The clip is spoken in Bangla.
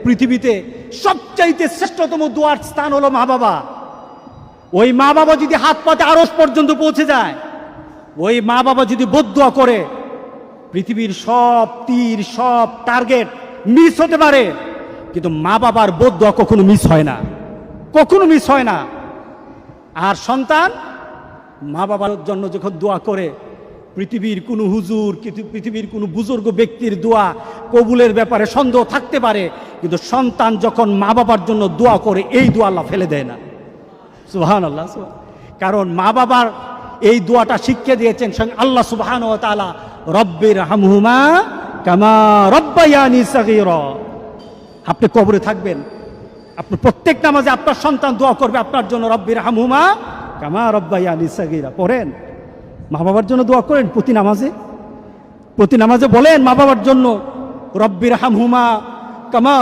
পৃথিবীতে সবচাইতে শ্রেষ্ঠতম দোয়ার স্থান হলো মা বাবা। ওই মা বাবা যদি হাত পাতে আরশ পর্যন্ত পৌঁছে যায়, ওই মা বাবা যদি বদদুয়া করে, পৃথিবীর সব তীর সব টার্গেট মিস হতে পারে, কিন্তু মা বাবার বদদুয়া কখনো মিস হয় না, কখনো মিস হয় না। আর সন্তান মা বাবার জন্য যখন দোয়া করে, পৃথিবীর কোনো হুজুর, পৃথিবীর কোনো বুজুর্গ ব্যক্তির দোয়া কবুলের ব্যাপারে সন্দেহ থাকতে পারে, কিন্তু সন্তান যখন মা বাবার জন্য দোয়া করে, এই দোয়া আল্লাহ ফেলে দেয় না। সুবহানাল্লাহ। কারণ মা বাবার এই দোয়াটা শিখিয়ে দিয়েছেন স্বয়ং আল্লাহ সুবহানাহু ওয়া তাআলা, রব্বির হামহুমা কামা রব্বায়ানি সাগীরা। আপনি কবরে থাকবেন, আপনি প্রত্যেক নামাজে আপনার সন্তান দোয়া করবে আপনার জন্য, রব্বির হামহুমা কামা রব্বায়ানি সাগীরা। পড়েন, মা বাবার জন্য দোয়া করেন প্রতি নামাজে বলেন মা বাবার জন্য, রব্বির হামহুমা কামা